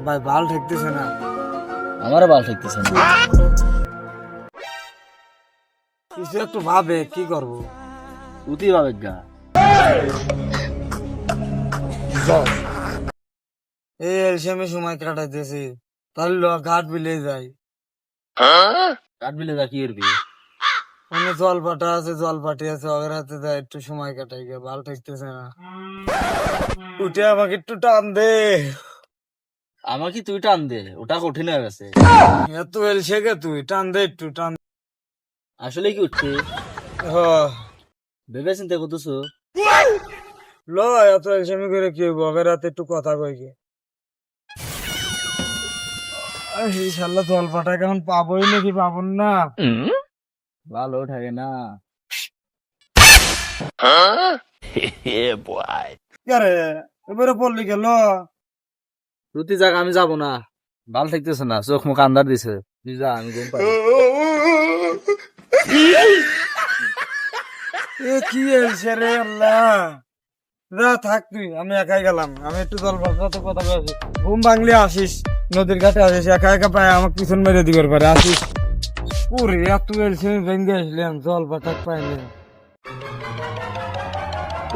ভাই ভাল ঠেকতেছে না, আমারও ভালো ঠেকতেছে না। কিছু একটু ভাবে কি করবো। উতি ভাবে গা এই এলসেমে সময় কাটাইতেছি, তাহলে ঘাট বিলে যাই। কাটবিলে যা কি করবি? মানে জল পাটা আছে, জল পাটি আছে, ওদের হাতে যাই একটু সময় কাটাই গিয়ে, ভাল ঠেকতেছে না। উঠে আমাকে একটু টান দে। আমাকে তুই টান দে, ওটা কঠিন হয়ে গেছে। এত এলসে গে তুই, টান দে একটু টান। আসলে কি উঠছে হ ভেবে চিন্তা করতেছো? ল এত এলসেমি করে কি হইব, ওদের হাতে একটু কথা কই গে। এই শালা জল পাটা কেমন পাবোই নাকি পাবো না। ভালো থাকে না। আরে এবারে পড়লি গেল। প্রতি জায়গা আমি যাবো না, ভাল ঠেকতেছে না, চোখ মুখ আন্দার দিছে। তুই যা, আমি ঘুম পাই। এ কি এলসে রে আল্লাহ। যা থাক তুই, আমি একাই গেলাম। আমি একটু জল পাটাতে কথা কয়েছি। ঘুম ভাঙলে আসিস, নদীর ঘাটে আসিস, একা একা পায় আমাকে পিছন মেরে দিবার পারে, আসিস। ওরে এত এলসে ভেঙে আসলাম, জল পাটা পাইলে।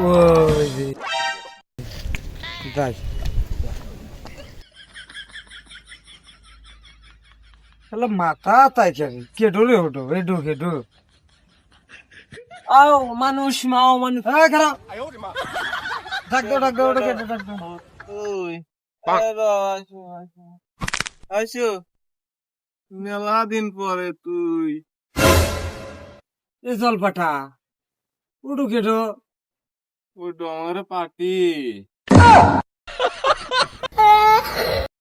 ওই যে যাই শালা মাথা তাই কেডো রে ওটো এডো কেডো। আও মানুষ মাও মানুষ। এই খারাপ ডাক দাও ওটা কেটে ডাক দাও। ওই আইসো মেলা দিন পরে তুই। এ জল পাঠা উডু কেটো। ওইটা আমার পার্টি।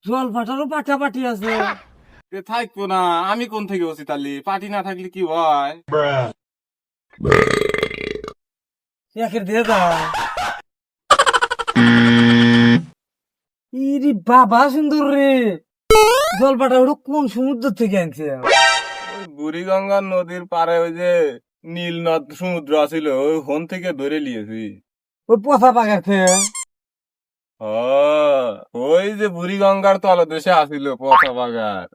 জল পাঠারও পাঠা পাঠি আছে। থাকবো না, আমি কোন থেকে বসি তালি? পার্টি না থাকলে কি হয়? একের দিয়ে দা ইরি বাবা সুন্দর রে। জল পাঠা ওটা কোন সমুদ্র থেকে আনছে? ওই বুড়িগঙ্গা নদীর পারে ওই যে নীল নদ সমুদ্র আছিল, ওই হন থেকে ধরে নিয়েছি। ওই পথা পাকাছে। ওই যে বুড়িগঙ্গার তলদেশে আসিল পচা বাগার।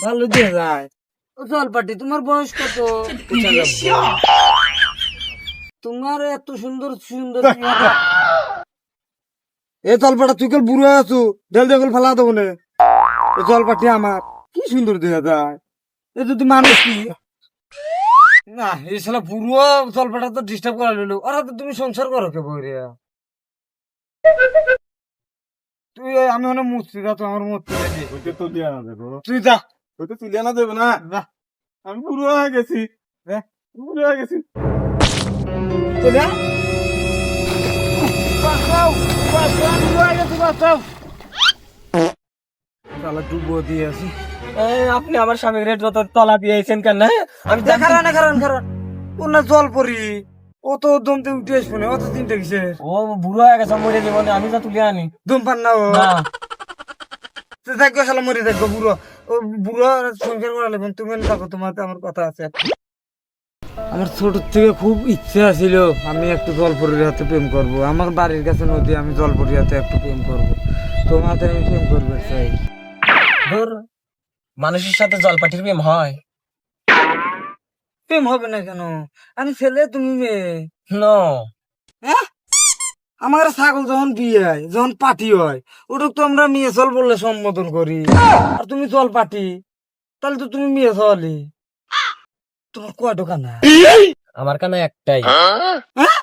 ভালো দিয়ে যায়। ও জল পাটি তোমার বয়স কত? তোমার এত সুন্দর সুন্দর এ জলপাটা তুই কেল বুড়ো আছো, ঢেল দেখল ফেলা দেবো না। এ জলপাটি আমার কি সুন্দর দেখা যায়। এ যদি মানুষ কি না, এই শালা বুড়ো জলপাটা তো ডিস্টার্ব করা লইলো। ওরা তো তুমি সংসার করো কে বইরিয়া। তুই আমি অনেক মূর্তি যা তো আমার মূর্তি ওইটা তুলিয়া না দেবো, তুই যা। ওইটা তুলিয়া না দেবো না। যা আমি বুড়ো হয়ে গেছি, হ্যাঁ বুড়ো হয়ে গেছি। চলে আয়। বাঁচাও, বাঁচাও, বুড়ো হয়ে গেছি, বাঁচাও। শালা ডুবো দিয়ে আছি। আপনি আমার স্বামীর রেট যত তলা দিয়েছেন কেন? আমি কারণ ওর না জল পরি, ও তো দমতে উঠে আসবো না, অত চিন্তা কিসে। ও বুড়ো হয়ে গেছে, মরে জীবনে আমি যা তুলে আনি। দম পান না ও না থাকবে, শালা মরে থাকবো। বুড়ো ও বুড়ো সংসার করা লাগবে। তুমি থাকো, তোমার আমার কথা আছে। আমার ছোট থেকে খুব ইচ্ছা ছিল আমি একটু জলপরির হাতে প্রেম করব। আমার বাড়ির কাছে নদী, আমি জলপরির হাতে একটু প্রেম করব। তোমার হাতে আমি প্রেম করবে চাই। ধর, মানুষের সাথে জলপাটির প্রেম হয়? প্রেম হবে না কেন? আমি ছেলে, তুমি মেয়ে। নো, হ্যাঁ আমার ছাগল যখন বিয়ে হয়, যখন পাটি হয়, ওটা তো আমরা মেয়ে চল বললে সম্বোধন করি। আর তুমি জল পাটি, তাহলে তো তুমি মেয়ে চলি। তোমার কয়টা কানা? আমার কানে একটাই। হ্যাঁ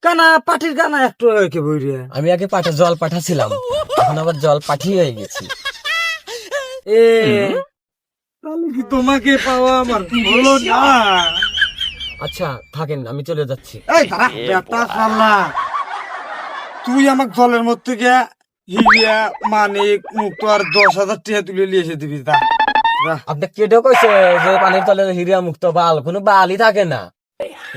কানা পাটির কানা একটু কে বইরে। আমি আগে পাঠে জল পাঠাছিলাম, এখন আবার জল পাঠিয়ে হয়ে গেছি। এ তাহলে কি তোমাকে পাওয়া আমার হলো না? আচ্ছা থাকেন, আমি চলে যাচ্ছি। এই দাঁড়া বেটা শালা, তুই আমাকে জলের মধ্যে গিয়া হিরিয়া মানিক মুক্ত আর 10,000 টাকা তুলে নিয়ে এসে দিবি। দা আপনি কেটে কইছে যে পানির তলে হিরিয়া মুক্ত বাল, কোনো বালই থাকে না।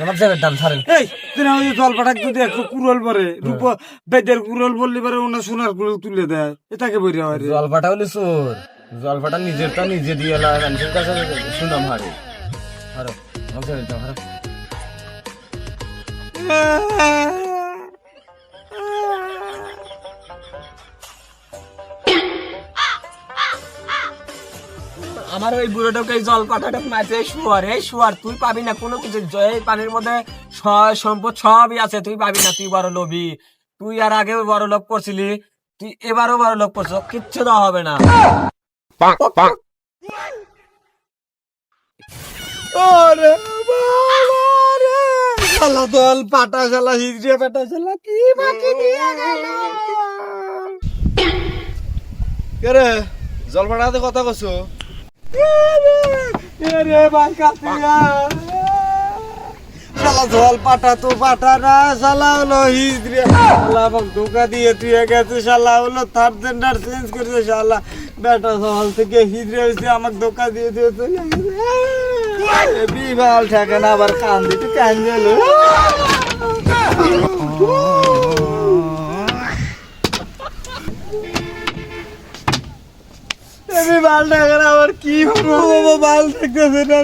আমার জেবের দাম ছাড়েন। এই তুই ওই জল পাঠাক যদি একটু কুরল পরে রূপ বেদের কুরল বললি পারে ওনা সোনার কুরল তুলে দেয়, এটাকে বইরে হয় রে। জল পাঠা হলে চোর, জল পাঠা নিজের তা নিজে দিয়ে মানুষের কাছে সুনাম হারে। হারো আমার জেবের দাম হারো। আর ওই বুড়োটাকে এই জল পাটাটা মারছে এই শুয়ার তুই পাবি না কোনো কিছু, এই পানির মধ্যে সম্পদ সবই আছে, তুই পাবি না, তুই বড় লোভী, তুই আর আগেও বড় লোভ করছিলি, তুই এবারও বড় লোভ করছ, কিচ্ছু দেওয়া হবে না। ওরে বাবা রে, শালা দল পাটা, শালা হিজড়ে পাটা, শালা কি বাকি দিয়ে গেল। কে রে জল পাটাতে কথা কছো? রে বাঁকাতিয়া, শালা জল পাটা তো পাটা না, শালা হলো হিজড়ে, শালা আমাকে ধোকা দিয়ে তুই গেছে, শালা হলো থার্ড জেন্ডার চেঞ্জ করেছে, শালা বেটা সকাল থেকে হিজড়ে হয়েছে, আমাকে ধোকা দিয়ে দিয়ে চলে গেছে। বিবাল থাকে না, আবার কান দিতে কান গেল। বিবাল থাকে না, আবার কি করবো বাবা, বাল থাকতেছে না।